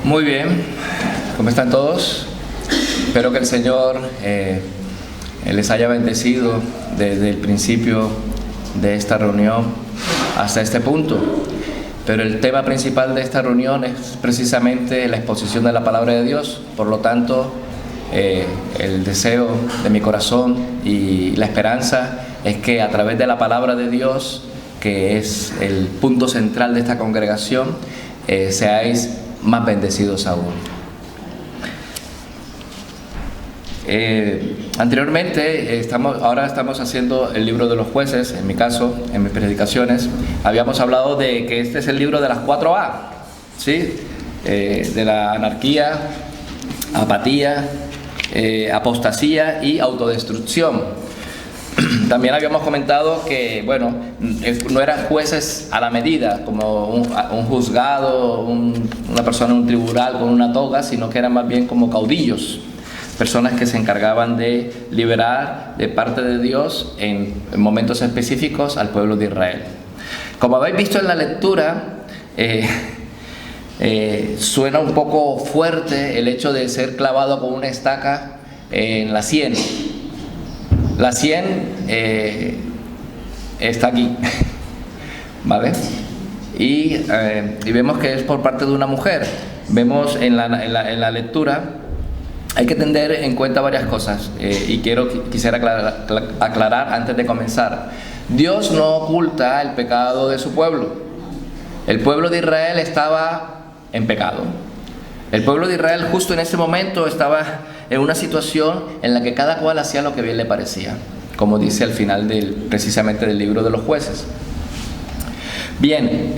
Muy bien, ¿cómo están todos? Espero que el Señor les haya bendecido desde el principio de esta reunión hasta este punto. Pero el tema principal de esta reunión es precisamente la exposición de la palabra de Dios. Por lo tanto, el deseo de mi corazón y la esperanza es que a través de la palabra de Dios, que es el punto central de esta congregación, seáis más bendecidos aún. Anteriormente, ahora estamos haciendo el libro de los jueces. En mi caso, en mis predicaciones, habíamos hablado de que este es el libro de las 4A, ¿sí? De la anarquía, apatía, apostasía y autodestrucción. También habíamos comentado que, bueno, no eran jueces a la medida, como un juzgado, una persona en un tribunal con una toga, sino que eran más bien como caudillos, personas que se encargaban de liberar de parte de Dios en momentos específicos al pueblo de Israel. Como habéis visto en la lectura, suena un poco fuerte el hecho de ser clavado con una estaca en la sien. La sien está aquí, ¿vale? Y vemos que es por parte de una mujer. Vemos en la lectura, hay que tener en cuenta varias cosas y quisiera aclarar antes de comenzar. Dios no oculta el pecado de su pueblo. El pueblo de Israel estaba en pecado. El pueblo de Israel justo en ese momento estaba en una situación en la que cada cual hacía lo que bien le parecía, como dice al final precisamente del libro de los jueces. Bien,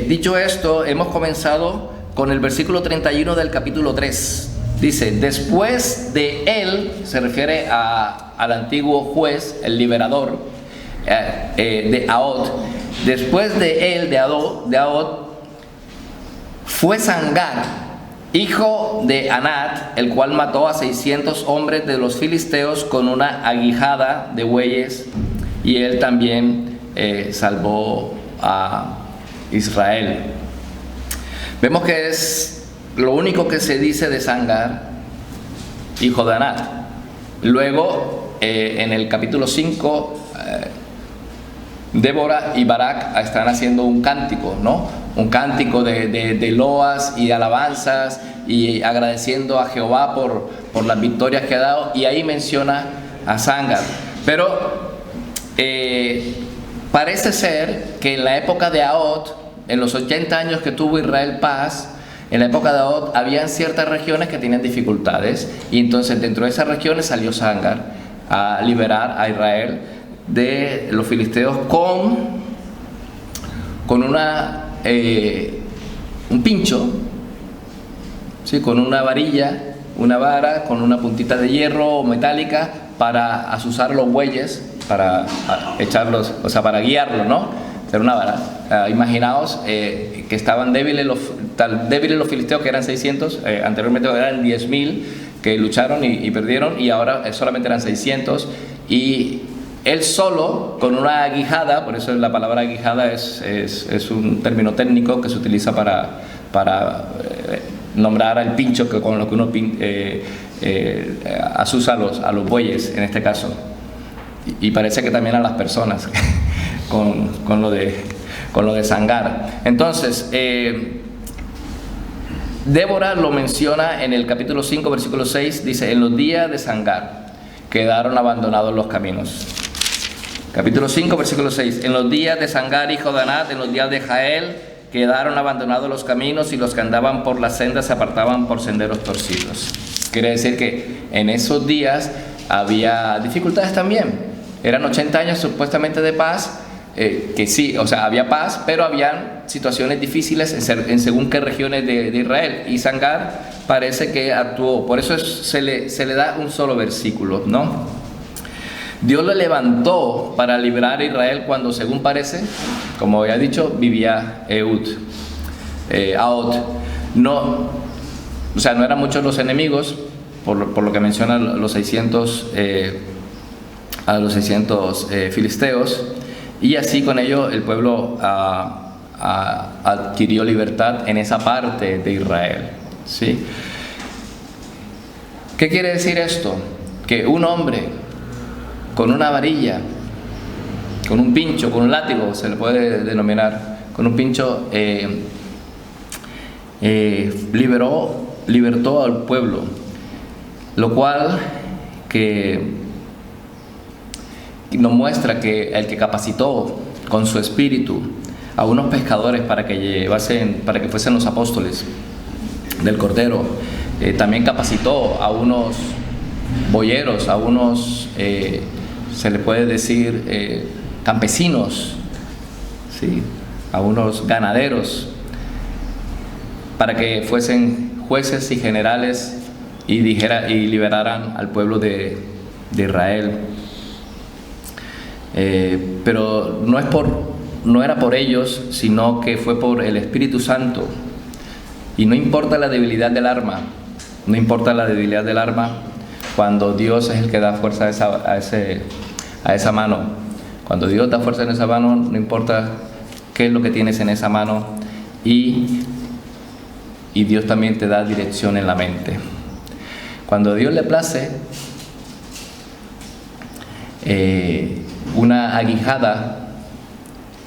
dicho esto, hemos comenzado con el versículo 31 del capítulo 3. Dice, después de él, se refiere al antiguo juez, el liberador de Ahot. Después de él, de Ahot, fue Sangar, hijo de Anat, el cual mató a 600 hombres de los filisteos con una aguijada de bueyes, y él también salvó a Israel. Vemos que es lo único que se dice de Sangar, hijo de Anat. Luego, en el capítulo 5, Débora y Barak están haciendo un cántico, ¿no? Un cántico de loas y de alabanzas y agradeciendo a Jehová por las victorias que ha dado, y ahí menciona a Sangar. Pero parece ser que en la época de Ahot, en los 80 años que tuvo Israel paz, en la época de Ahot habían ciertas regiones que tenían dificultades, y entonces dentro de esas regiones salió Sangar a liberar a Israel de los filisteos con un pincho, ¿sí? Con una varilla, una vara, con una puntita de hierro metálica para azuzar los bueyes, para echarlos, o sea, para guiarlos, ¿no? Era una vara. Imaginaos que estaban débiles los filisteos, que eran 600, anteriormente eran 10.000 que lucharon y perdieron, y ahora solamente eran 600, y él solo, con una aguijada, por eso la palabra aguijada es un término técnico que se utiliza para nombrar al pincho con lo que uno azuza a los bueyes, en este caso. Y parece que también a las personas, con lo de Sangar. Entonces, Débora lo menciona en el capítulo 5, versículo 6, dice, en los días de Sangar quedaron abandonados los caminos. Capítulo 5, versículo 6. En los días de Sangar, hijo de Anat, en los días de Jael, quedaron abandonados los caminos, y los que andaban por las sendas se apartaban por senderos torcidos. Quiere decir que en esos días había dificultades también. Eran 80 años supuestamente de paz, que sí, o sea, había paz, pero habían situaciones difíciles en según qué regiones de Israel. Y Sangar parece que actuó. Por eso se le da un solo versículo, ¿no? Dios lo levantó para liberar a Israel cuando, según parece, como había dicho, vivía Ahot. No, o sea, no eran muchos los enemigos, por lo que mencionan los 600 filisteos, y así con ello el pueblo adquirió libertad en esa parte de Israel. ¿sí? ¿Qué quiere decir esto? Que un hombre con una varilla, con un pincho, con un látigo, se le puede denominar, con un pincho, libertó al pueblo, lo cual que nos muestra que el que capacitó con su espíritu a unos pescadores para que fuesen los apóstoles del Cordero, también capacitó a unos boyeros, a unos, se le puede decir, campesinos, ¿sí? A unos ganaderos, para que fuesen jueces y generales y liberaran al pueblo de Israel. Pero no era por ellos, sino que fue por el Espíritu Santo. Y no importa la debilidad del arma, no importa la debilidad del arma, cuando Dios es el que da fuerza a esa mano. Cuando Dios da fuerza en esa mano, no importa qué es lo que tienes en esa mano, y Dios también te da dirección en la mente. Cuando a Dios le place, una aguijada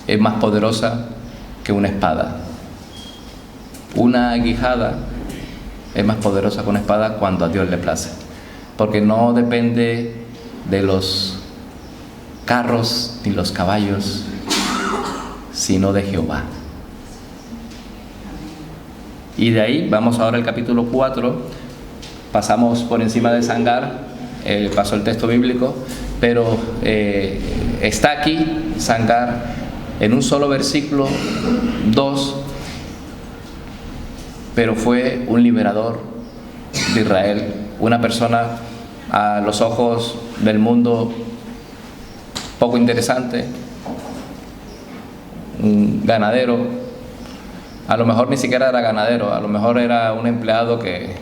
es más poderosa que una espada. Una aguijada es más poderosa que una espada cuando a Dios le place, porque no depende de los carros ni los caballos, sino de Jehová. Y de ahí vamos ahora al capítulo 4, pasamos por encima de Sangar, pasó el texto bíblico, pero está aquí Sangar en un solo versículo, 2, pero fue un liberador de Israel, una persona a los ojos del mundo poco interesante, un ganadero, a lo mejor ni siquiera era ganadero, a lo mejor era un empleado que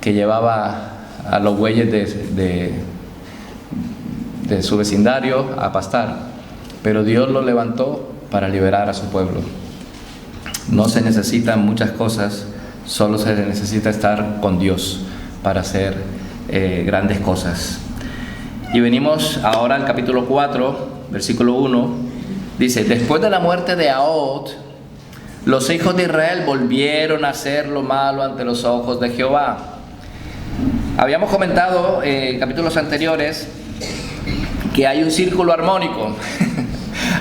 llevaba a los bueyes de su vecindario a pastar, pero Dios lo levantó para liberar a su pueblo. No se necesitan muchas cosas, solo se necesita estar con Dios para hacer grandes cosas. Y venimos ahora al capítulo 4, versículo 1, dice: después de la muerte de Ahod, los hijos de Israel volvieron a hacer lo malo ante los ojos de Jehová. Habíamos comentado en capítulos anteriores que hay un círculo armónico.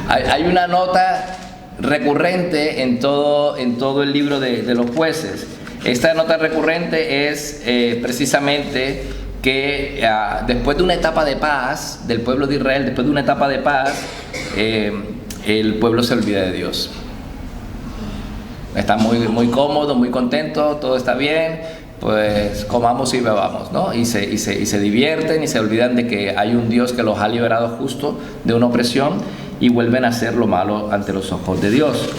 Hay una nota recurrente en todo el libro de los jueces. Esta nota recurrente es precisamente que después de una etapa de paz del pueblo de Israel, después de una etapa de paz, el pueblo se olvida de Dios. Está muy, muy cómodo, muy contento, todo está bien, pues comamos y bebamos, ¿no? Y se divierten y se olvidan de que hay un Dios que los ha liberado justo de una opresión, y vuelven a hacer lo malo ante los ojos de Dios.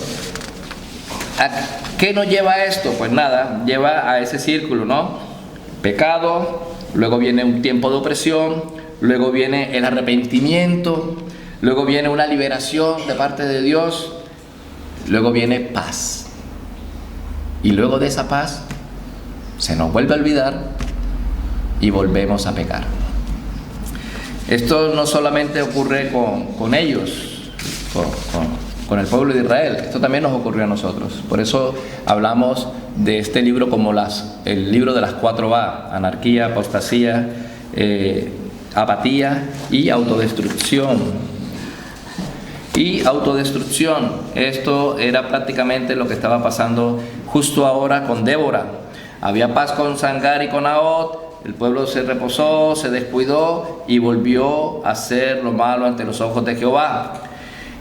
¿A qué nos lleva a esto? Pues nada, lleva a ese círculo, ¿no? Pecado, luego viene un tiempo de opresión, luego viene el arrepentimiento, luego viene una liberación de parte de Dios, luego viene paz. Y luego de esa paz se nos vuelve a olvidar y volvemos a pecar. Esto no solamente ocurre con ellos, con el pueblo de Israel, esto también nos ocurrió a nosotros. Por eso hablamos de este libro como el libro de las 4A: anarquía, apostasía, apatía y autodestrucción. Y autodestrucción, esto era prácticamente lo que estaba pasando justo ahora con Débora. Había paz con Sangar y con Ahod, el pueblo se reposó, se descuidó y volvió a hacer lo malo ante los ojos de Jehová.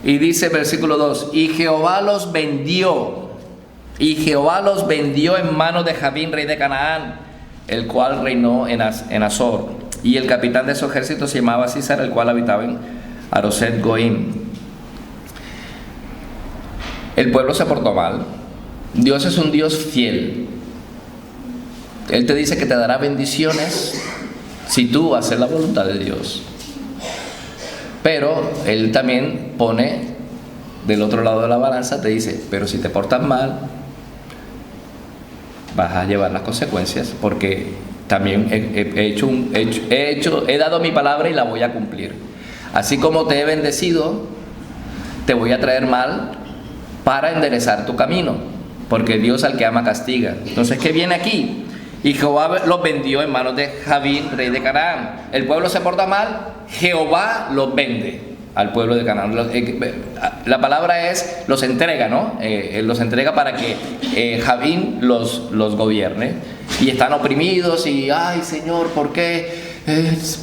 Y dice versículo 2: y Jehová los vendió en manos de Jabín, rey de Canaán, el cual reinó en Azor. Y el capitán de su ejército se llamaba Císara, el cual habitaba en Aroset Goim. El pueblo se portó mal. Dios es un Dios fiel. Él te dice que te dará bendiciones si tú haces la voluntad de Dios. Pero Él también pone del otro lado de la balanza, te dice: pero si te portas mal, vas a llevar las consecuencias, porque también he dado mi palabra y la voy a cumplir. Así como te he bendecido, te voy a traer mal para enderezar tu camino, porque Dios al que ama castiga. Entonces, ¿qué viene aquí? Y Jehová los vendió en manos de Jabín, rey de Canaán. El pueblo se porta mal, Jehová los vende al pueblo de Canaán. La palabra es los entrega, ¿no? Los entrega para que Jabín los gobierne. Y están oprimidos y, ay Señor, ¿por qué?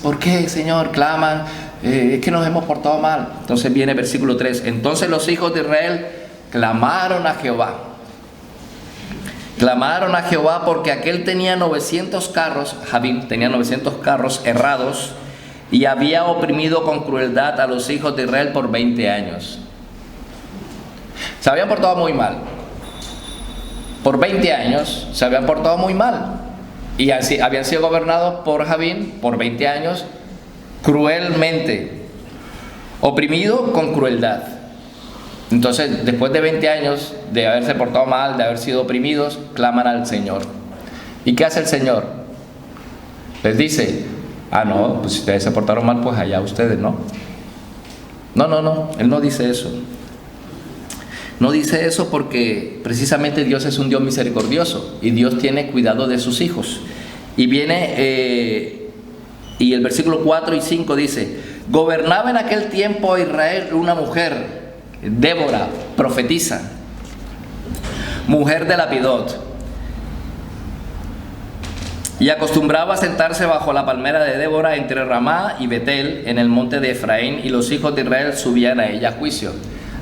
¿Por qué, Señor? Claman, es que nos hemos portado mal. Entonces viene versículo 3. Entonces los hijos de Israel clamaron a Jehová. Clamaron a Jehová porque aquel tenía 900 carros, Jabín tenía 900 carros errados, y había oprimido con crueldad a los hijos de Israel por 20 años. Se habían portado muy mal. Por 20 años se habían portado muy mal. Y así habían sido gobernados por Jabín por 20 años cruelmente. Oprimido con crueldad. Entonces, después de 20 años de haberse portado mal, de haber sido oprimidos, claman al Señor. ¿Y qué hace el Señor? Les dice, no, pues si ustedes se portaron mal, pues allá ustedes, ¿no? No, Él no dice eso. No dice eso porque precisamente Dios es un Dios misericordioso y Dios tiene cuidado de sus hijos. Y viene, y el versículo 4 y 5 dice, gobernaba en aquel tiempo a Israel una mujer, Débora, profetisa, mujer de Lapidot, y acostumbraba a sentarse bajo la palmera de Débora entre Ramá y Betel en el monte de Efraín, y los hijos de Israel subían a ella a juicio.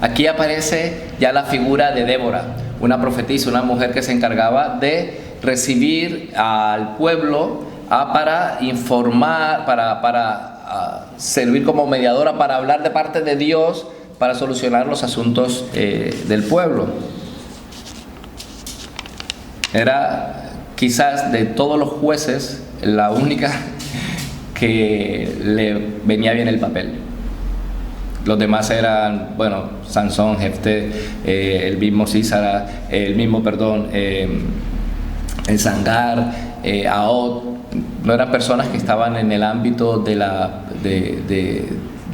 Aquí aparece ya la figura de Débora, una profetisa, una mujer que se encargaba de recibir al pueblo para informar, para servir como mediadora, para hablar de parte de Dios, para solucionar los asuntos del pueblo. Era quizás de todos los jueces la única que le venía bien el papel. Los demás eran, bueno, Sansón, Jefté, el mismo Sísara, el Sangar, Ahod. No eran personas que estaban en el ámbito del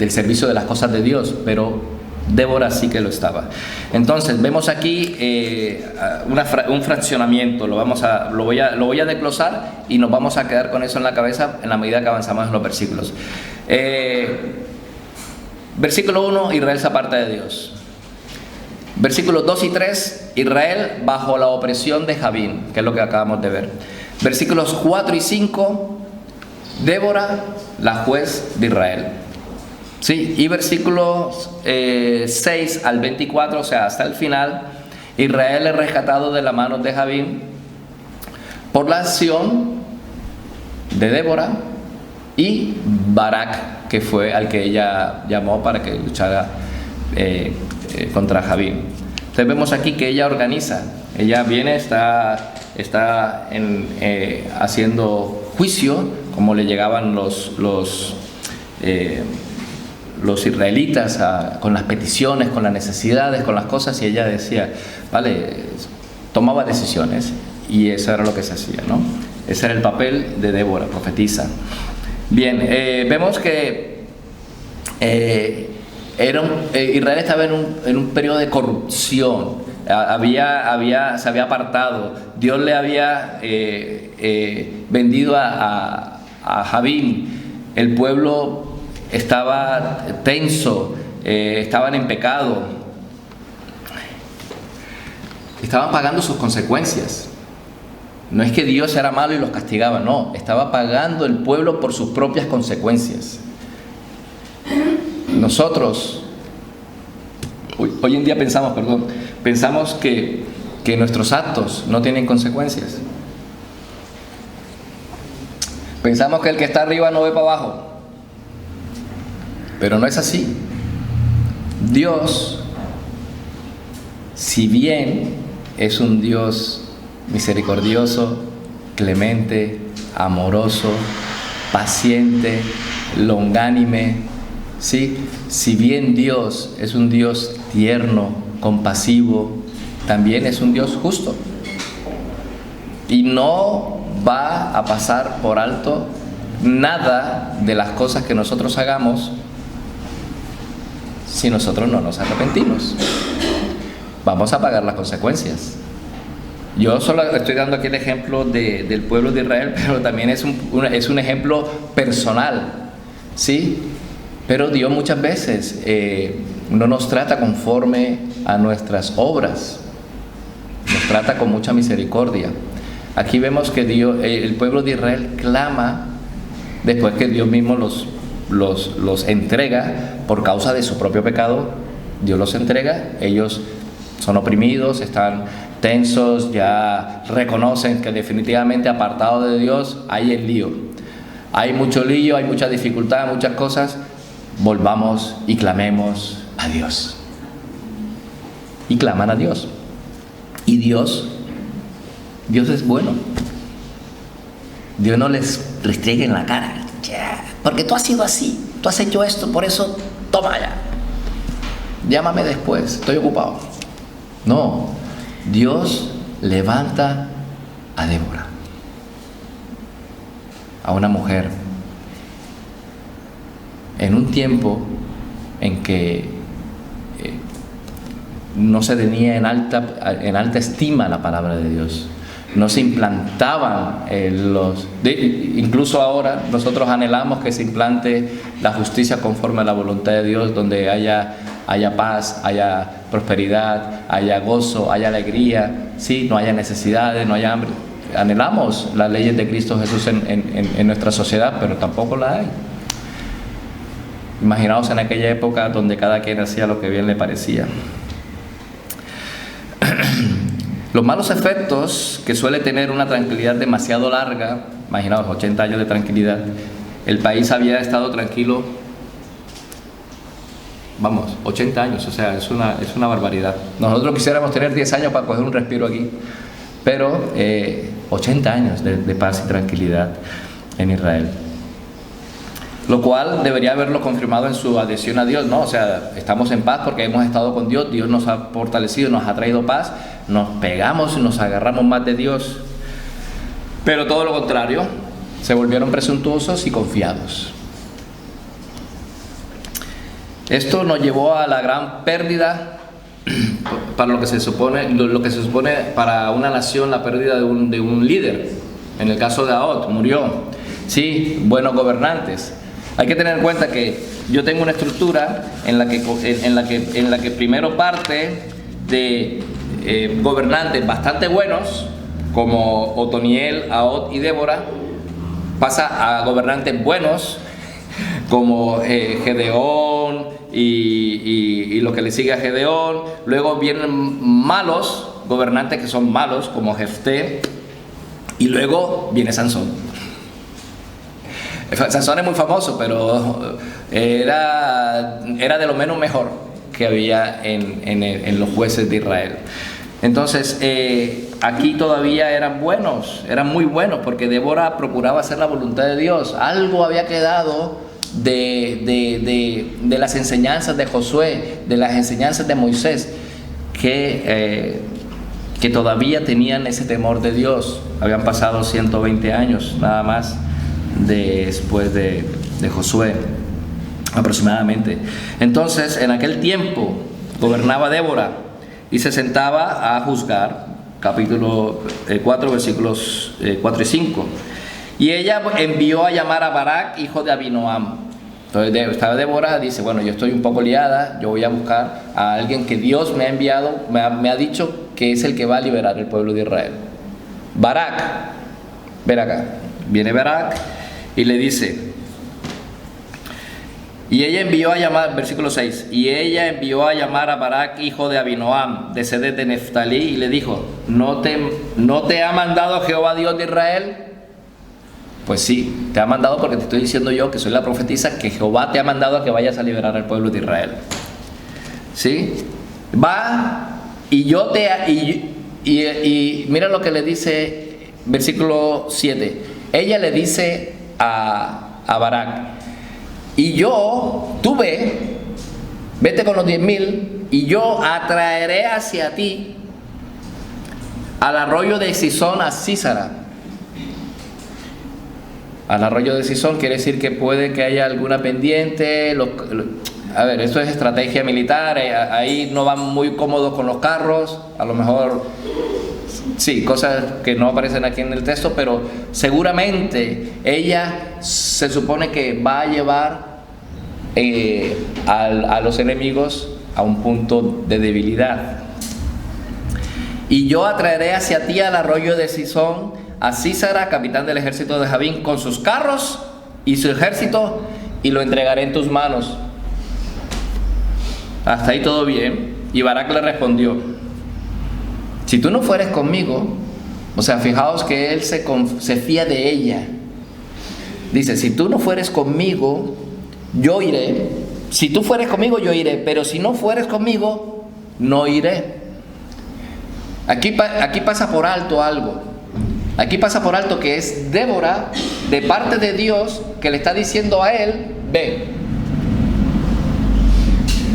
servicio de las cosas de Dios, pero Débora sí que lo estaba. Entonces vemos aquí un fraccionamiento. Lo voy a desglosar y nos vamos a quedar con eso en la cabeza en la medida que avanzamos en los versículos. Versículo 1, Israel se aparta de Dios. Versículos 2 y 3, Israel bajo la opresión de Jabín, que es lo que acabamos de ver. Versículos 4 y 5, Débora, la juez de Israel. Sí, y versículos 6 al 24, o sea, hasta el final, Israel es rescatado de la mano de Jabín por la acción de Débora y Barak, que fue al que ella llamó para que luchara contra Jabín. Entonces vemos aquí que ella organiza, ella viene, está haciendo juicio, como le llegaban los israelitas con las peticiones, con las necesidades, con las cosas, y ella decía, vale, tomaba decisiones, y eso era lo que se hacía, ¿no? Ese era el papel de Débora, profetisa. Bien, vemos que Israel estaba en un periodo de corrupción. Se había apartado. Dios le había vendido a Jabín. El pueblo estaba tenso, estaban en pecado, estaban pagando sus consecuencias. No es que Dios era malo y los castigaba, no, estaba pagando el pueblo por sus propias consecuencias. Nosotros hoy en día pensamos que nuestros actos no tienen consecuencias. Pensamos que el que está arriba no ve para abajo, pero no es así. Dios, si bien es un Dios misericordioso, clemente, amoroso, paciente, longánime, ¿sí? Si bien Dios es un Dios tierno, compasivo, también es un Dios justo. Y no va a pasar por alto nada de las cosas que nosotros hagamos si nosotros no nos arrepentimos. Vamos a pagar las consecuencias. Yo solo estoy dando aquí el ejemplo del pueblo de Israel, pero también es un ejemplo personal, ¿sí? Pero Dios muchas veces no nos trata conforme a nuestras obras, nos trata con mucha misericordia. Aquí vemos que el pueblo de Israel clama después que Dios mismo los entrega por causa de su propio pecado. Dios los entrega, ellos son oprimidos, están tensos, ya reconocen que definitivamente apartado de Dios hay el lío. Hay mucho lío, hay mucha dificultad, muchas cosas. Volvamos y clamemos a Dios. Y claman a Dios. Y Dios es bueno. Dios no les restregue en la cara. Porque tú has sido así, tú has hecho esto, por eso toma ya. Llámame después, estoy ocupado. No, Dios levanta a Débora, a una mujer, en un tiempo en que no se tenía en alta estima la palabra de Dios. No se implantaban incluso ahora nosotros anhelamos que se implante la justicia conforme a la voluntad de Dios, donde haya paz, haya prosperidad, haya gozo, haya alegría, sí, no haya necesidades, no haya hambre. Anhelamos las leyes de Cristo Jesús en nuestra sociedad, pero tampoco la hay. Imaginaos en aquella época donde cada quien hacía lo que bien le parecía. Los malos efectos que suele tener una tranquilidad demasiado larga, imaginaos 80 años de tranquilidad, el país había estado tranquilo, 80 años, o sea, es una barbaridad. Nosotros quisiéramos tener 10 años para coger un respiro aquí, pero 80 años de paz y tranquilidad en Israel. Lo cual debería haberlo confirmado en su adhesión a Dios, ¿no? O sea, estamos en paz porque hemos estado con Dios, Dios nos ha fortalecido, nos ha traído paz, nos pegamos y nos agarramos más de Dios. Pero todo lo contrario, se volvieron presuntuosos y confiados. Esto nos llevó a la gran pérdida para lo que se supone para una nación, la pérdida de un líder. En el caso de Ahot, murió. Sí, buenos gobernantes. Hay que tener en cuenta que yo tengo una estructura en la que primero parte de gobernantes bastante buenos, como Otoniel, Ahot y Débora, pasa a gobernantes buenos, como Gedeón y lo que le sigue a Gedeón. Luego vienen malos, gobernantes que son malos, como Jefté, y luego viene Sansón. Sansón es muy famoso, pero era de lo menos mejor que había en los jueces de Israel. Entonces, aquí todavía eran muy buenos, porque Débora procuraba hacer la voluntad de Dios. Algo había quedado de las enseñanzas de Josué, de las enseñanzas de Moisés, que todavía tenían ese temor de Dios. Habían pasado 120 años nada más después de Josué, aproximadamente. Entonces, en aquel tiempo gobernaba Débora y se sentaba a juzgar, capítulo 4, versículos 4 y 5. Y ella envió a llamar a Barak, hijo de Abinoam. Entonces estaba Débora, dice, bueno, yo estoy un poco liada, yo voy a buscar a alguien que Dios me ha enviado, me ha dicho que es el que va a liberar el pueblo de Israel. Barak, ven acá. Viene Barak y le dice, y ella envió a llamar, versículo 6, y ella envió a llamar a Barak, hijo de Abinoam, de Sedet de Neftalí, y le dijo, ¿no te ha mandado Jehová Dios de Israel? Pues sí, te ha mandado, porque te estoy diciendo yo, que soy la profetisa, que Jehová te ha mandado a que vayas a liberar al pueblo de Israel. ¿Sí? Va, y mira lo que le dice, versículo 7. Ella le dice a Barak, vete con los 10,000 y yo atraeré hacia ti al arroyo de Sisón a Sísara. Al arroyo de Sisón quiere decir que puede que haya alguna pendiente. A ver, esto es estrategia militar. Ahí no van muy cómodos con los carros. A lo mejor, sí, cosas que no aparecen aquí en el texto, pero seguramente ella se supone que va a llevar a los enemigos a un punto de debilidad. Y yo atraeré hacia ti al arroyo de Sisón a Sísara, capitán del ejército de Jabín, con sus carros y su ejército, y lo entregaré en tus manos. Hasta ahí todo bien. Y Barak le respondió: si tú no fueres conmigo, o sea, fijaos que él se fía de ella. Dice: si tú no fueres conmigo, yo iré. Si tú fueres conmigo, yo iré. Pero si no fueres conmigo, no iré. Aquí pasa por alto algo. Aquí pasa por alto que es Débora, de parte de Dios, que le está diciendo a él: ve.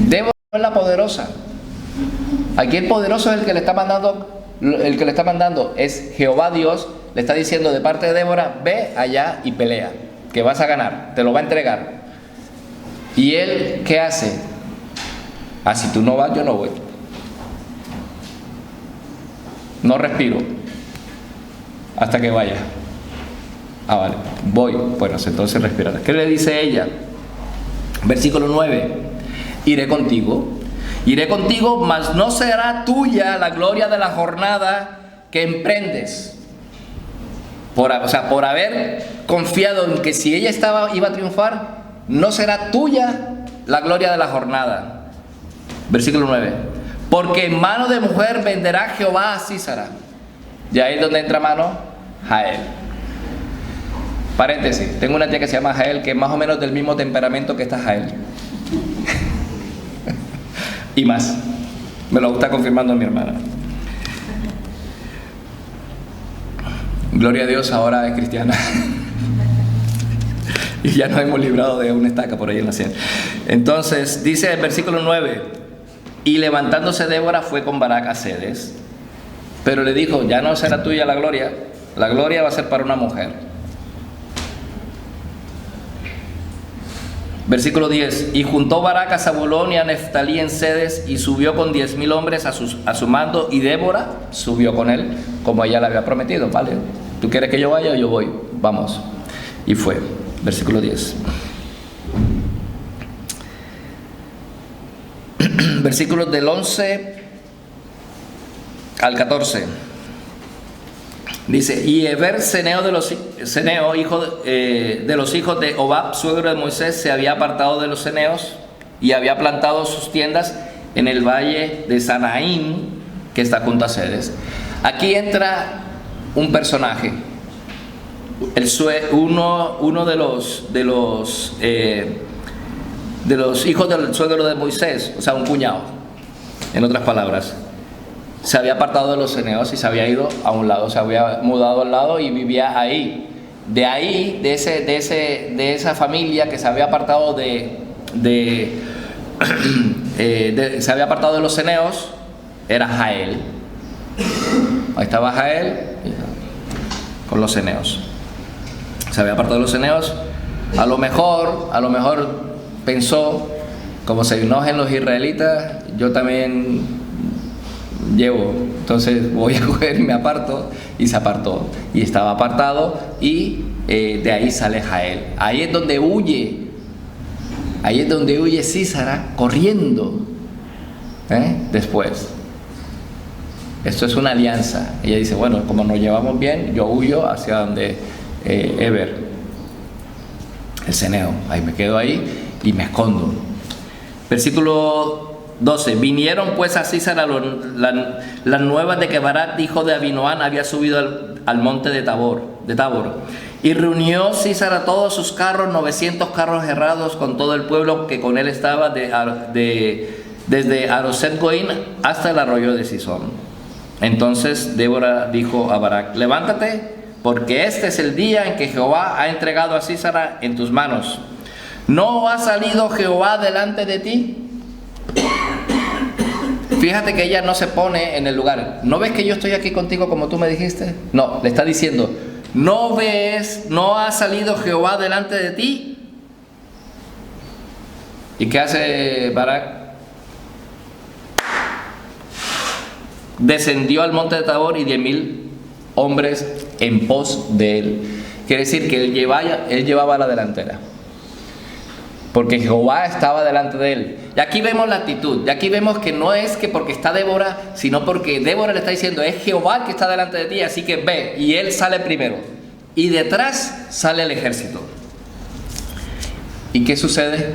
Débora no es la poderosa. Aquí el poderoso es el que le está mandando. El que le está mandando es Jehová Dios. Le está diciendo de parte de Débora: ve allá y pelea, que vas a ganar, te lo va a entregar. ¿Y él qué hace? Ah, si tú no vas, yo no voy. No respiro hasta que vaya. Ah, vale, voy. Bueno, entonces respirará. ¿Qué le dice ella? Versículo 9: iré contigo, mas no será tuya la gloria de la jornada que emprendes. Por haber confiado en que si ella iba a triunfar, no será tuya la gloria de la jornada. Versículo 9: porque en mano de mujer venderá Jehová a Sísara. Y ahí es donde entra mano Jael. Paréntesis: tengo una tía que se llama Jael, que es más o menos del mismo temperamento que esta Jael. Y más. Me lo está confirmando mi hermana. Gloria a Dios, ahora es cristiana. Y ya nos hemos librado de una estaca por ahí en la sien. Entonces, dice el versículo 9: y levantándose Débora fue con Barak a Cedes, pero le dijo: ya no será tuya la gloria va a ser para una mujer. Versículo 10: y juntó Barak a Zabulón y a Neftalí en Cedes, y subió con 10,000 hombres a su mando, y Débora subió con él, como ella le había prometido. Vale, tú quieres que yo vaya, yo voy, vamos. Y fue. Versículo 10. Versículos del 11 al 14. Dice: y Heber Ceneo, hijo de los hijos de Obab, suegro de Moisés, se había apartado de los ceneos y había plantado sus tiendas en el valle de Sanaín, que está junto a Cedes. Aquí entra un personaje, uno de los hijos del suegro de Moisés, o sea, un cuñado, en otras palabras. Se había apartado de los ceneos y se había ido a un lado, se había mudado al lado y vivía ahí. De ahí, de esa familia que se había apartado se había apartado de los ceneos, era Jael. Ahí estaba Jael con los ceneos. Se había apartado de los ceneos. A lo mejor pensó: como se enojen los israelitas, yo también llevo, entonces voy a coger y me aparto. Y se apartó, y estaba apartado, y de ahí sale Jael. Ahí es donde huye Sísara corriendo después. Esto es una alianza. Ella dice: bueno, como nos llevamos bien, yo huyo hacia donde Heber, el ceneo. Ahí me quedo ahí y me escondo. Versículo 12: vinieron pues a Sísara las nuevas de que Barak, hijo de Abinoam, había subido al monte de Tabor. Y reunió Sísara todos sus carros, 900 carros herrados, con todo el pueblo que con él estaba, desde Aroset Goín hasta el arroyo de Sisón. Entonces Débora dijo a Barak: levántate, porque este es el día en que Jehová ha entregado a Sísara en tus manos. ¿No ha salido Jehová delante de ti? Fíjate que ella no se pone en el lugar. ¿No ves que yo estoy aquí contigo como tú me dijiste? No, le está diciendo, ¿no ves, no ha salido Jehová delante de ti? ¿Y qué hace Barak? Descendió al monte de Tabor y 10,000 hombres en pos de él. Quiere decir que él llevaba la delantera, porque Jehová estaba delante de él. Y aquí vemos la actitud. Y aquí vemos que no es que porque está Débora, sino porque Débora le está diciendo, es Jehová el que está delante de ti, así que ve. Y él sale primero. Y detrás sale el ejército. ¿Y qué sucede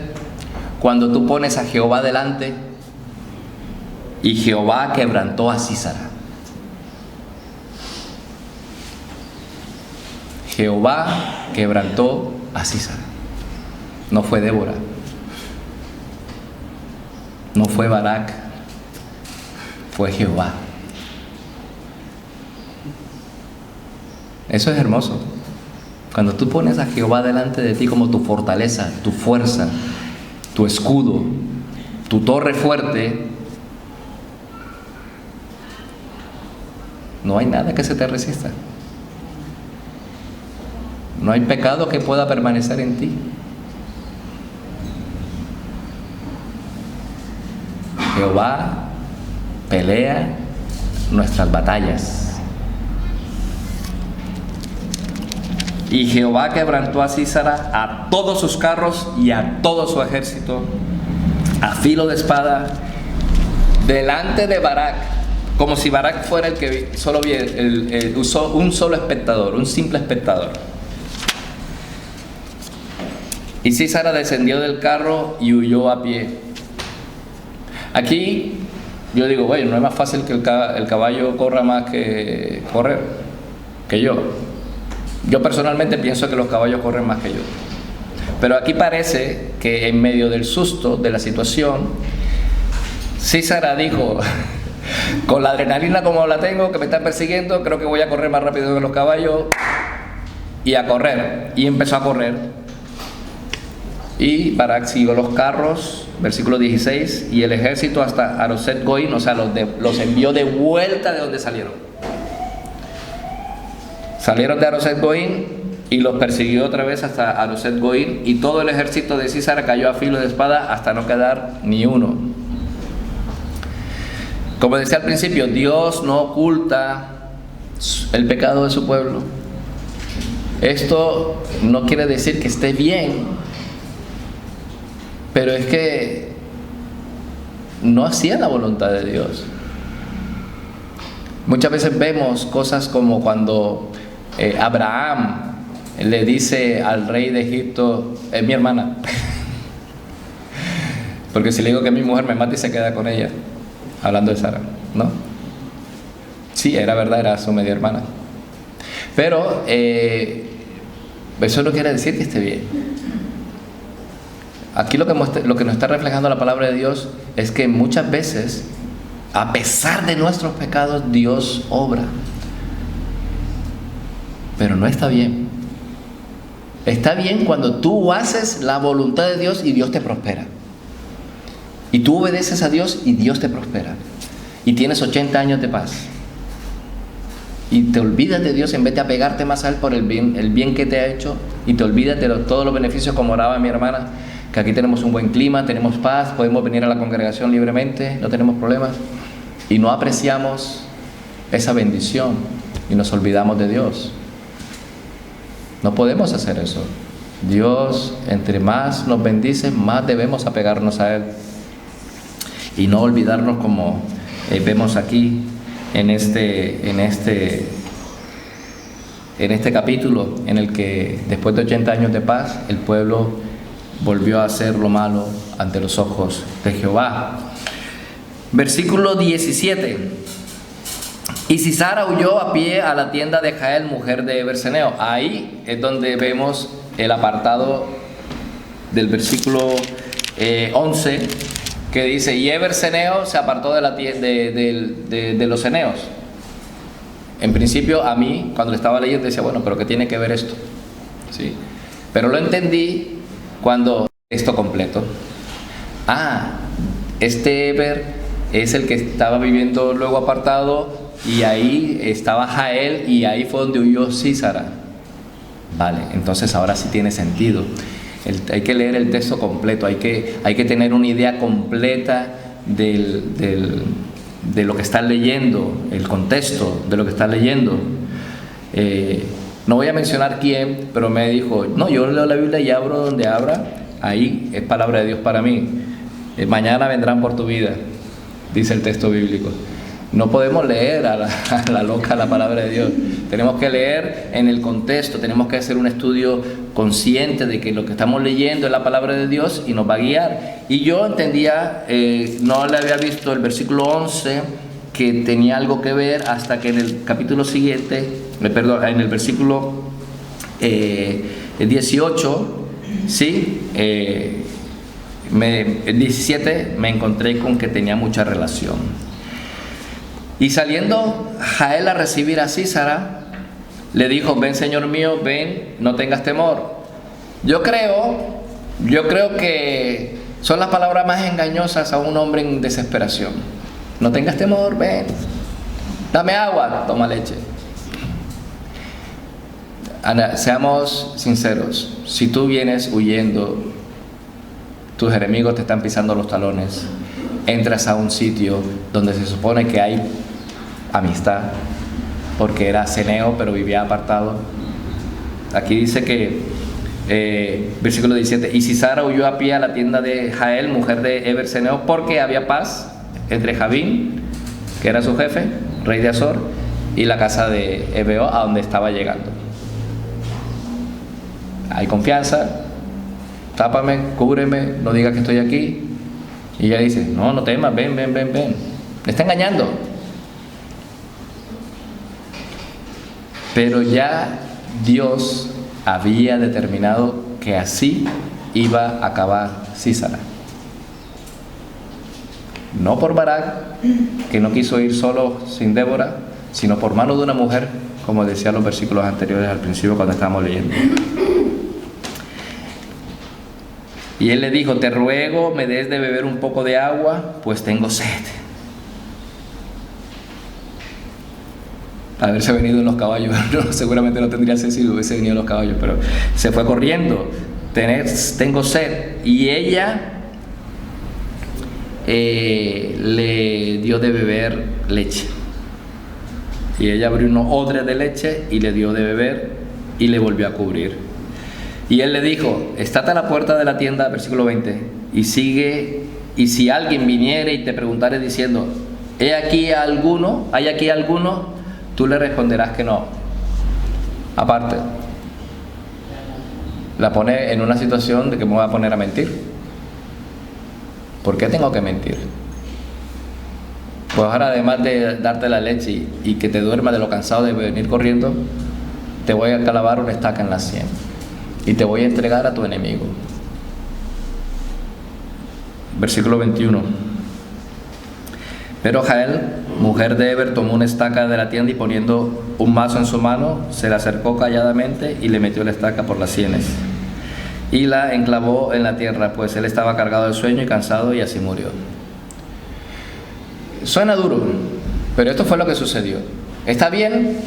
cuando tú pones a Jehová delante? Y Jehová quebrantó a Sísara. Jehová quebrantó a Sísara. No fue Débora, no fue Barak, fue Jehová. Eso es hermoso. Cuando tú pones a Jehová delante de ti como tu fortaleza, tu fuerza, tu escudo, tu torre fuerte, no hay nada que se te resista. No hay pecado que pueda permanecer en ti. Jehová pelea nuestras batallas. Y Jehová quebrantó a Sísara, a todos sus carros y a todo su ejército, a filo de espada, delante de Barak, como si Barak fuera el que solo usó un solo espectador, un simple espectador. Y Sísara descendió del carro y huyó a pie. Aquí yo digo, bueno, no es más fácil que el caballo corra más que correr, que yo. Yo personalmente pienso que los caballos corren más que yo. Pero aquí parece que en medio del susto de la situación, Sísara dijo, con la adrenalina como la tengo, que me están persiguiendo, creo que voy a correr más rápido que los caballos, y a correr. Y empezó a correr. Y Barak siguió los carros, versículo 16, y el ejército hasta Aroset Goín, o sea, los envió de vuelta de donde salieron. Salieron de Aroset Goín y los persiguió otra vez hasta Aroset Goín, y todo el ejército de Sísara cayó a filo de espada hasta no quedar ni uno. Como decía al principio, Dios no oculta el pecado de su pueblo. Esto no quiere decir que esté bien, pero es que no hacía la voluntad de Dios. Muchas veces vemos cosas como cuando Abraham le dice al rey de Egipto, es mi hermana, porque si le digo que mi mujer me mata y se queda con ella, hablando de Sara, ¿no? Sí, era verdad, era su media hermana. Pero eso no quiere decir que esté bien. Aquí lo que nos está reflejando la palabra de Dios es que muchas veces, a pesar de nuestros pecados, Dios obra. Pero no está bien. Está bien cuando tú haces la voluntad de Dios y Dios te prospera. Y tú obedeces a Dios y Dios te prospera. Y tienes 80 años de paz. Y te olvidas de Dios en vez de apegarte más a Él por el bien que te ha hecho. Y te olvidas de todos los beneficios, como oraba mi hermana, que aquí tenemos un buen clima, tenemos paz, podemos venir a la congregación libremente, no tenemos problemas. Y no apreciamos esa bendición y nos olvidamos de Dios. No podemos hacer eso. Dios, entre más nos bendice, más debemos apegarnos a Él. Y no olvidarnos, como vemos aquí en este capítulo, en el que después de 80 años de paz, el pueblo volvió a hacer lo malo ante los ojos de Jehová. Versículo 17. Y Sísara huyó a pie a la tienda de Jael, mujer de Berseneo. Ahí es donde vemos el apartado del versículo 11, que dice, y Berseneo se apartó de los eneos. En principio, a mí, cuando le estaba leyendo, decía, bueno, pero ¿qué tiene que ver esto? ¿Sí? Pero lo entendí cuando esto completo. Este Eber es el que estaba viviendo luego apartado, y ahí estaba Jael, y ahí fue donde huyó Sísara. Vale, entonces ahora sí tiene sentido. Hay que leer el texto completo, hay que tener una idea completa de lo que estás leyendo, el contexto de lo que estás leyendo. No voy a mencionar quién, pero me dijo, no, yo leo la Biblia y abro donde abra, ahí es palabra de Dios para mí. Mañana vendrán por tu vida, dice el texto bíblico. No podemos leer a la loca la palabra de Dios. Tenemos que leer en el contexto, tenemos que hacer un estudio consciente de que lo que estamos leyendo es la palabra de Dios y nos va a guiar. Y yo entendía, no le había visto el versículo 11, que tenía algo que ver, hasta que en el capítulo siguiente, en el versículo 18, ¿sí? El 17 me encontré con que tenía mucha relación. Y saliendo Jael a recibir a Sísara, le dijo, ven Señor mío, ven, no tengas temor. Yo creo que son las palabras más engañosas a un hombre en desesperación. No tengas temor, ven, dame agua, toma leche. Ana, seamos sinceros, si tú vienes huyendo, tus enemigos te están pisando los talones, entras a un sitio donde se supone que hay amistad, porque era ceneo pero vivía apartado. Aquí dice que versículo 17, y Sísara huyó a pie a la tienda de Jael, mujer de Heber ceneo, porque había paz entre Jabín, que era su jefe, rey de Azor, y la casa de Ebeo, a donde estaba llegando. Hay confianza, tápame, cúbreme, no digas que estoy aquí. Y ella dice, no temas, ven. Le está engañando. Pero ya Dios había determinado que así iba a acabar Sísara. No por Barak, que no quiso ir solo sin Débora, sino por mano de una mujer, como decían los versículos anteriores al principio cuando estábamos leyendo. Y él le dijo, te ruego me des de beber un poco de agua, pues tengo sed. Haberse venido en los caballos, no, seguramente no tendría sed si hubiese venido en los caballos, pero se fue corriendo. Tengo sed. Y ella le dio de beber leche. Y ella abrió unos odres de leche y le dio de beber y le volvió a cubrir. Y él le dijo, estate a la puerta de la tienda, versículo 20, y sigue, y si alguien viniere y te preguntare diciendo, ¿hay aquí alguno? Tú le responderás que no. Aparte, la pone en una situación de que me voy a poner a mentir. ¿Por qué tengo que mentir? Pues ahora, además de darte la leche y que te duermas de lo cansado de venir corriendo, te voy a clavar una estaca en la sien y te voy a entregar a tu enemigo. Versículo 21. Pero Jael, mujer de Heber, tomó una estaca de la tienda y poniendo un mazo en su mano, se le acercó calladamente y le metió la estaca por las sienes y la enclavó en la tierra, pues él estaba cargado de sueño y cansado, y así murió. Suena duro, pero esto fue lo que sucedió. ¿Está bien?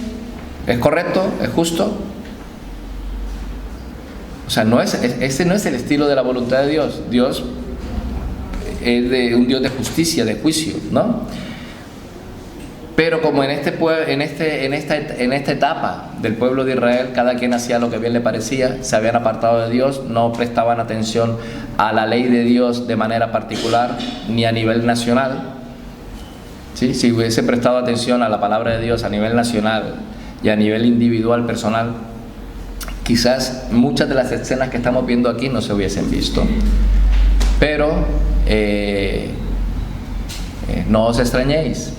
¿Es correcto? ¿Es justo? O sea, ese no es el estilo de la voluntad de Dios. Dios es un Dios de justicia, de juicio, ¿no? Pero como en esta etapa del pueblo de Israel, cada quien hacía lo que bien le parecía, se habían apartado de Dios, no prestaban atención a la ley de Dios de manera particular, ni a nivel nacional. ¿Sí? Si hubiese prestado atención a la palabra de Dios a nivel nacional y a nivel individual, personal, quizás muchas de las escenas que estamos viendo aquí no se hubiesen visto. Pero no os extrañéis.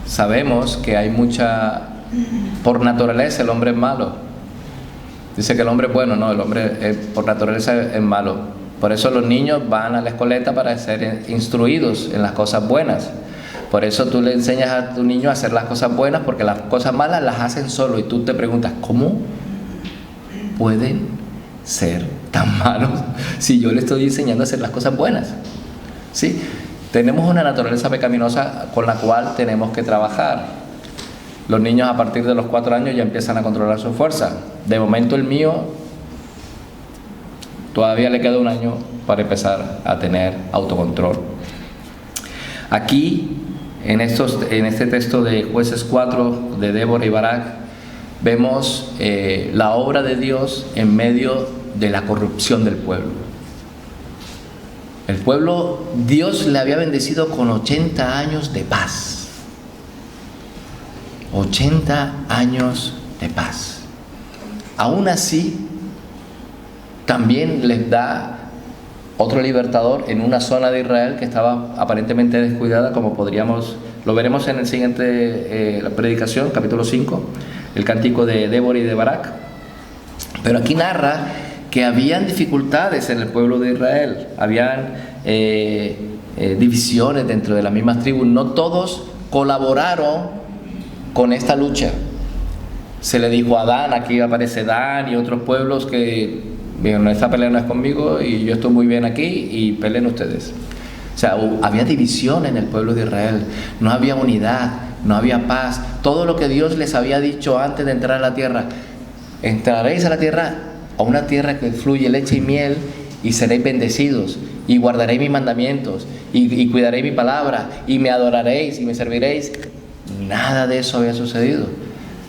Sabemos que hay por naturaleza el hombre es malo. Dice que el hombre es bueno, no, el hombre por naturaleza es malo. Por eso los niños van a la escoleta para ser instruidos en las cosas buenas. Por eso tú le enseñas a tu niño a hacer las cosas buenas, porque las cosas malas las hacen solo. Y tú te preguntas, ¿cómo pueden ser tan malos si yo le estoy enseñando a hacer las cosas buenas? ¿Sí? Tenemos una naturaleza pecaminosa con la cual tenemos que trabajar. Los niños a partir de los 4 años ya empiezan a controlar su fuerza. De momento el mío todavía le queda 1 año para empezar a tener autocontrol. Aquí, en este texto de Jueces 4, de Débora y Barak, vemos la obra de Dios en medio de la corrupción del pueblo. El pueblo, Dios le había bendecido con 80 años de paz. 80 años de paz. Aún así, también les da otro libertador en una zona de Israel que estaba aparentemente descuidada, como lo veremos en el siguiente la predicación, capítulo 5, el cántico de Débora y de Barak. Pero aquí narra que habían dificultades en el pueblo de Israel, habían divisiones dentro de las mismas tribus, no todos colaboraron con esta lucha. Se le dijo a Dan, aquí aparece Dan y otros pueblos que, bien, esta pelea no es conmigo y yo estoy muy bien aquí y peleen ustedes. O sea, había división en el pueblo de Israel, no había unidad, no había paz. Todo lo que Dios les había dicho antes de entrar a la tierra: entraréis a la tierra, a una tierra que fluye leche y miel, y seréis bendecidos, y guardaréis mis mandamientos, y cuidaréis mi palabra, y me adoraréis y me serviréis. Nada de eso había sucedido.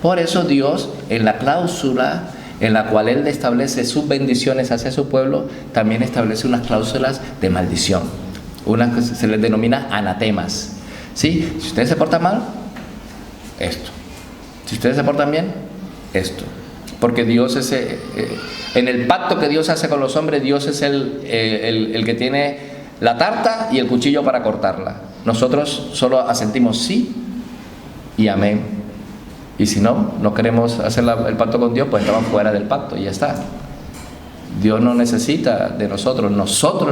Por eso Dios, en la cláusula en la cual Él establece sus bendiciones hacia su pueblo, también establece unas cláusulas de maldición, unas que se les denomina anatemas. ¿Sí? Si ustedes se portan mal, esto. Si ustedes se portan bien, esto. Porque Dios es, en el pacto que Dios hace con los hombres, Dios es el que tiene la tarta y el cuchillo para cortarla. Nosotros solo asentimos sí y amén. Y si no queremos hacer el pacto con Dios, pues estamos fuera del pacto y ya está. Dios no necesita de nosotros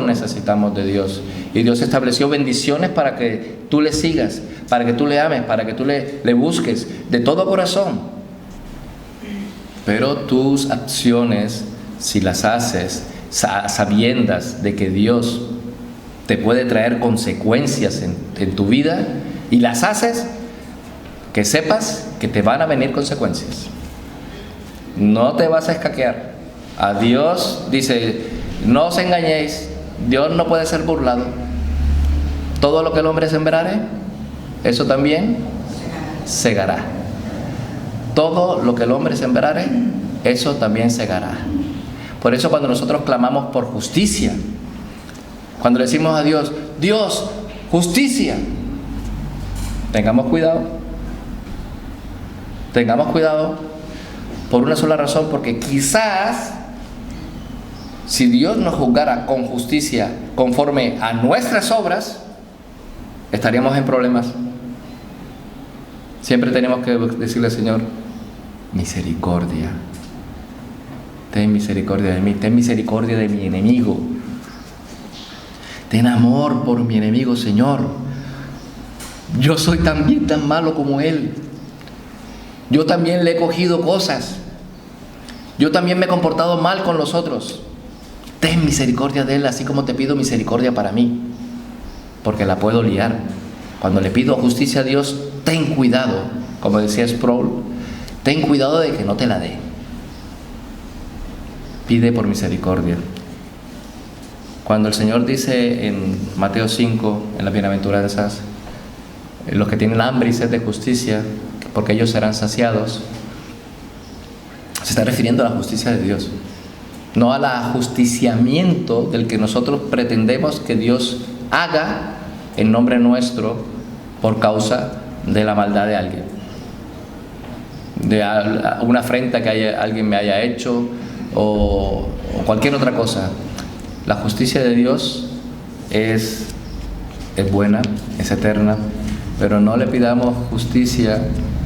necesitamos de Dios. Y Dios estableció bendiciones para que tú le sigas, para que tú le ames, para que tú le busques de todo corazón. Pero tus acciones, si las haces sabiendas de que Dios te puede traer consecuencias en tu vida, y las haces, que sepas que te van a venir consecuencias. No te vas a escaquear. A Dios dice: no os engañéis, Dios no puede ser burlado. Todo lo que el hombre sembrare, eso también segará. Todo lo que el hombre sembrare, eso también segará. Por eso cuando nosotros clamamos por justicia, cuando le decimos a Dios: Dios, justicia, tengamos cuidado. Tengamos cuidado por una sola razón, porque quizás si Dios nos juzgara con justicia conforme a nuestras obras, estaríamos en problemas. Siempre tenemos que decirle al Señor: misericordia, ten misericordia de mí, ten misericordia de mi enemigo, ten amor por mi enemigo, Señor. Yo soy también tan malo como él. Yo también le he cogido cosas. Yo también me he comportado mal con los otros. Ten misericordia de él, así como te pido misericordia para mí, porque la puedo liar. Cuando le pido justicia a Dios, ten cuidado, como decía Sproul, ten cuidado de que no te la dé. Pide por misericordia. Cuando el Señor dice en Mateo 5, en las bienaventuranzas, los que tienen hambre y sed de justicia, porque ellos serán saciados, se está refiriendo a la justicia de Dios, no al ajusticiamiento del que nosotros pretendemos que Dios haga en nombre nuestro por causa de la maldad de alguien, de una afrenta que alguien me haya hecho o cualquier otra cosa. La justicia de Dios es buena, es eterna, pero no le pidamos justicia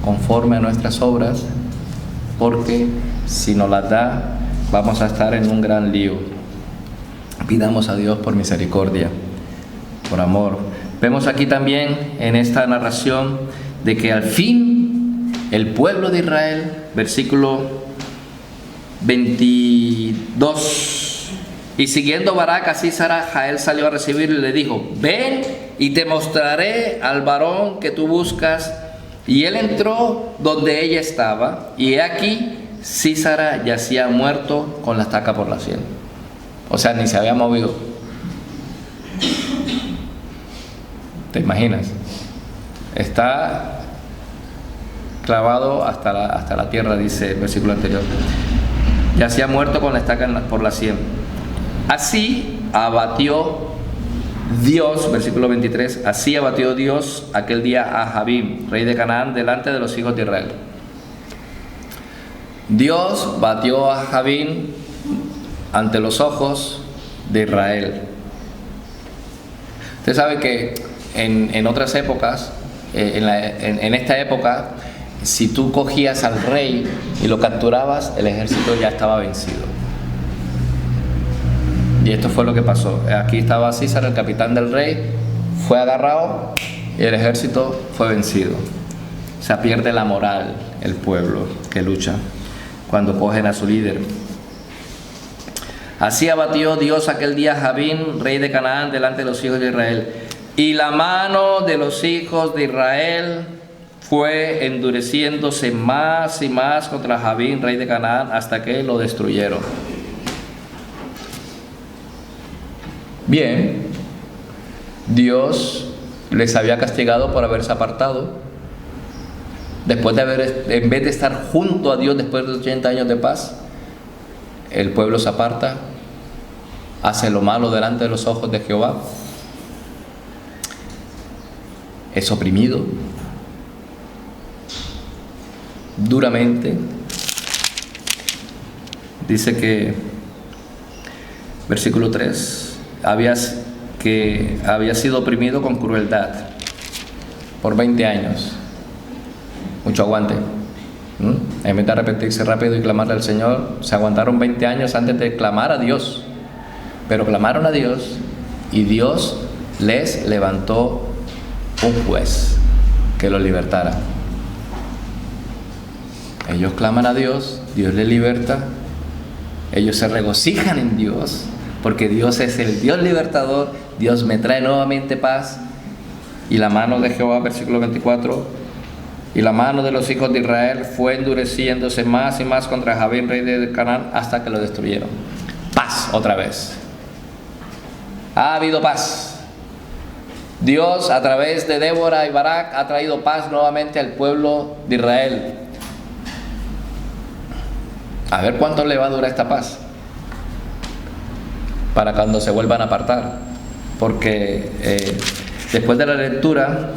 conforme a nuestras obras, porque si nos las da, vamos a estar en un gran lío. Pidamos a Dios por misericordia, por amor. Vemos aquí también en esta narración de que al fin el pueblo de Israel, versículo 22, y siguiendo Barak a Sísara, Jael salió a recibirlo y le dijo: ven y te mostraré al varón que tú buscas. Y él entró donde ella estaba, y he aquí, Sísara yacía muerto con la estaca por la sien. O sea, ni se había movido. ¿Te imaginas? Está clavado hasta la tierra, dice el versículo anterior. Yacía muerto con la estaca por la sien. Así abatió Dios, versículo 23, así abatió Dios aquel día a Jabín, rey de Canaán, delante de los hijos de Israel. Dios batió a Jabín ante los ojos de Israel. Usted sabe que en otras épocas, en esta época, si tú cogías al rey y lo capturabas, el ejército ya estaba vencido. Y esto fue lo que pasó. Aquí estaba Sísara, el capitán del rey, fue agarrado y el ejército fue vencido. O sea, pierde la moral el pueblo que lucha cuando cogen a su líder. Así abatió Dios aquel día a Jabín, rey de Canaán, delante de los hijos de Israel. Y la mano de los hijos de Israel fue endureciéndose más y más contra Jabín, rey de Canaán, hasta que lo destruyeron. Bien, Dios les había castigado por haberse apartado. Después en vez de estar junto a Dios después de 80 años de paz, el pueblo se aparta, hace lo malo delante de los ojos de Jehová, es oprimido duramente. Dice que, versículo 3, había sido oprimido con crueldad por 20 años. Mucho aguante. En vez de arrepentirse rápido y clamarle al Señor, se aguantaron 20 años antes de clamar a Dios. Pero clamaron a Dios y Dios les levantó un juez que los libertara. Ellos claman a Dios, Dios les liberta, ellos se regocijan en Dios, porque Dios es el Dios libertador. Dios me trae nuevamente paz. Y la mano de Jehová, versículo 24, y la mano de los hijos de Israel fue endureciéndose más y más contra Jabín, rey de Canaán, hasta que lo destruyeron. Paz otra vez. Ha habido paz. Dios, a través de Débora y Barak, ha traído paz nuevamente al pueblo de Israel. A ver cuánto le va a durar esta paz, para cuando se vuelvan a apartar. Porque después de la lectura,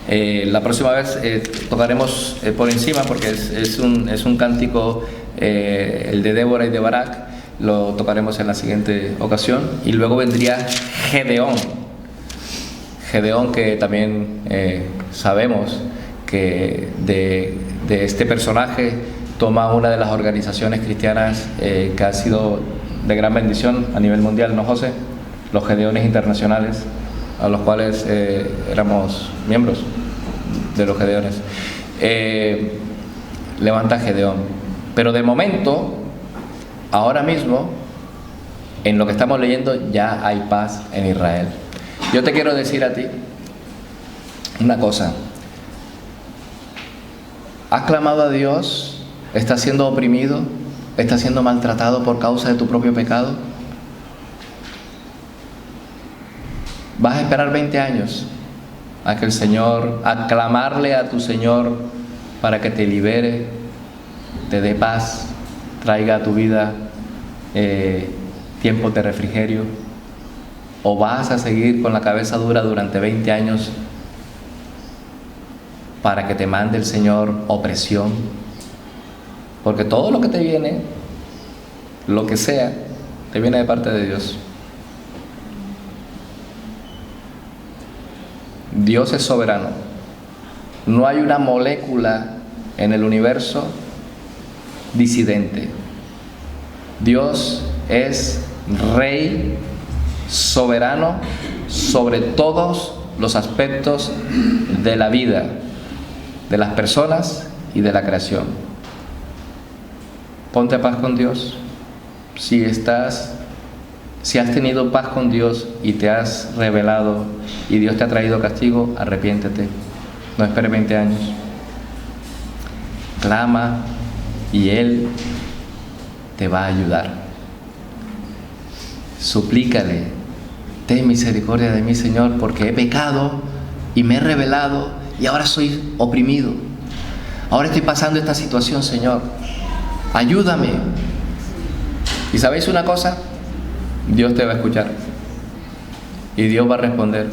la próxima vez tocaremos por encima, porque es un cántico, el de Débora y de Barak, lo tocaremos en la siguiente ocasión. Y luego vendría Gedeón, que también sabemos que de este personaje toma una de las organizaciones cristianas que ha sido de gran bendición a nivel mundial, ¿no, José? Los Gedeones internacionales, a los cuales éramos miembros de los Gedeones. Levanta Gedeón. Pero de momento, ahora mismo, en lo que estamos leyendo, ya hay paz en Israel. Yo te quiero decir a ti una cosa. ¿Has clamado a Dios? ¿Estás siendo oprimido? ¿Estás siendo maltratado por causa de tu propio pecado? ¿Vas a esperar 20 años a que el Señor, a clamarle a tu Señor para que te libere, te dé paz, traiga a tu vida tiempos de refrigerio? ¿O vas a seguir con la cabeza dura durante 20 años para que te mande el Señor opresión? Porque todo lo que te viene, lo que sea, te viene de parte de Dios. Dios es soberano. No hay una molécula en el universo disidente. Dios es Rey soberano sobre todos los aspectos de la vida, de las personas y de la creación. Ponte a paz con Dios. Si estás Si has tenido paz con Dios y te has rebelado y Dios te ha traído castigo, arrepiéntete. No esperes 20 años. Clama y Él te va a ayudar. Suplícale: ten misericordia de mí, Señor, porque he pecado y me he rebelado y ahora soy oprimido. Ahora estoy pasando esta situación, Señor. Ayúdame. ¿Y sabéis una cosa? Dios te va a escuchar y Dios va a responder,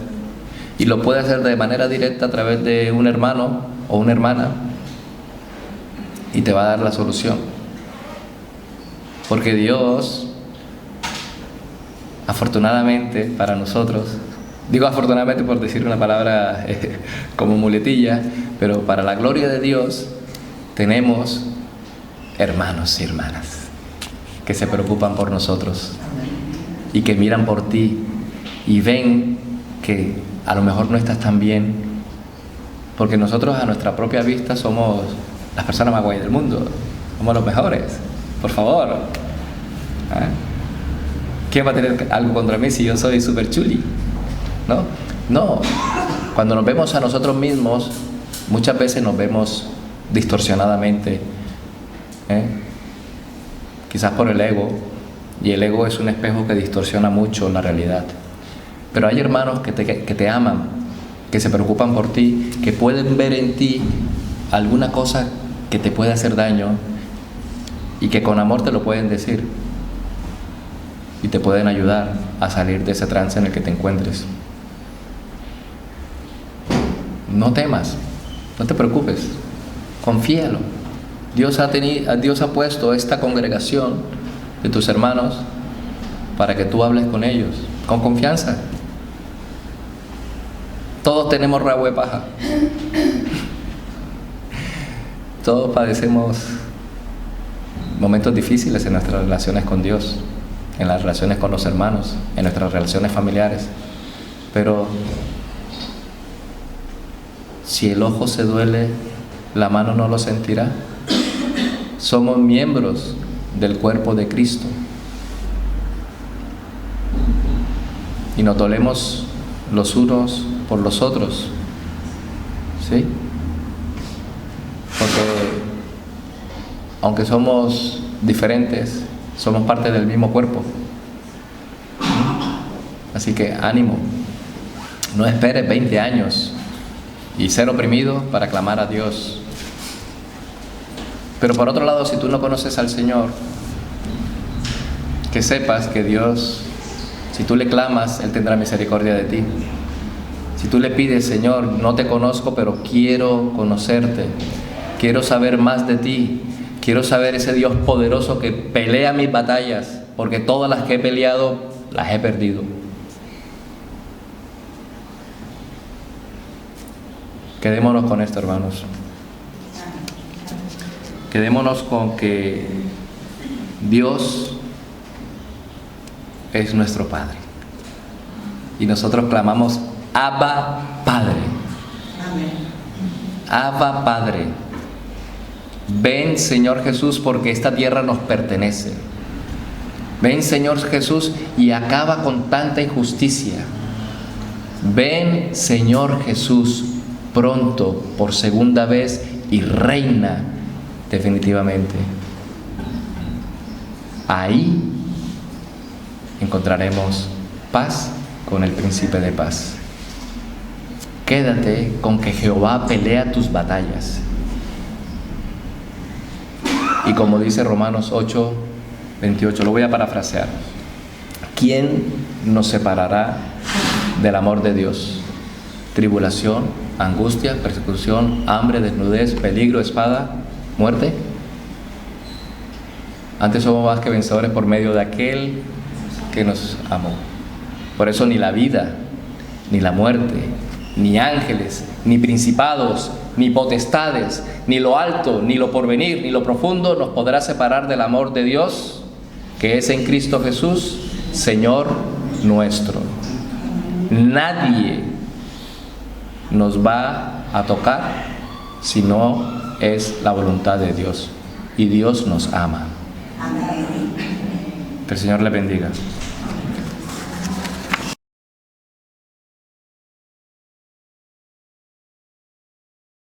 y lo puede hacer de manera directa a través de un hermano o una hermana, y te va a dar la solución, porque Dios, afortunadamente para nosotros, digo afortunadamente por decir una palabra como muletilla, pero para la gloria de Dios tenemos hermanos y hermanas que se preocupan por nosotros y que miran por ti y ven que a lo mejor no estás tan bien, porque nosotros a nuestra propia vista somos las personas más guays del mundo, somos los mejores, por favor. ¿Quién va a tener algo contra mí si yo soy súper chuli? No, cuando nos vemos a nosotros mismos, muchas veces nos vemos distorsionadamente, quizás por el ego. Y el ego es un espejo que distorsiona mucho la realidad. Pero hay hermanos que te aman, que se preocupan por ti, que pueden ver en ti alguna cosa que te puede hacer daño y que con amor te lo pueden decir y te pueden ayudar a salir de ese trance en el que te encuentres. No temas, no te preocupes, confíalo. Dios ha puesto esta congregación de tus hermanos para que tú hables con ellos con confianza. Todos tenemos rabo de paja. Todos padecemos momentos difíciles en nuestras relaciones con Dios, en las relaciones con los hermanos, en nuestras relaciones familiares. Pero si el ojo se duele, la mano no lo sentirá. Somos miembros del cuerpo de Cristo y nos dolemos los unos por los otros, ¿sí? Porque aunque somos diferentes, somos parte del mismo cuerpo. Así que ánimo, no esperes 20 años y ser oprimido para clamar a Dios. Pero por otro lado, si tú no conoces al Señor, que sepas que Dios, si tú le clamas, Él tendrá misericordia de ti. Si tú le pides: Señor, no te conozco, pero quiero conocerte, quiero saber más de ti, quiero saber ese Dios poderoso que pelea mis batallas, porque todas las que he peleado, las he perdido. Quedémonos con esto, hermanos. Quedémonos con que Dios es nuestro Padre y nosotros clamamos: Abba, Padre. Abba, Padre. Ven, Señor Jesús, porque esta tierra nos pertenece. Ven, Señor Jesús, y acaba con tanta injusticia. Ven, Señor Jesús, pronto por segunda vez y reina definitivamente. Ahí encontraremos paz con el Príncipe de paz. Quédate con que Jehová pelea tus batallas. Y como dice Romanos 8:28, lo voy a parafrasear: ¿quién nos separará del amor de Dios? ¿Tribulación, angustia, persecución, hambre, desnudez, peligro, espada, muerte? Antes somos más que vencedores por medio de aquel que nos amó. Por eso ni la vida, ni la muerte, ni ángeles, ni principados, ni potestades, ni lo alto, ni lo porvenir, ni lo profundo nos podrá separar del amor de Dios, que es en Cristo Jesús, Señor nuestro. Nadie nos va a tocar si no es la voluntad de Dios. Y Dios nos ama. Que el Señor le bendiga.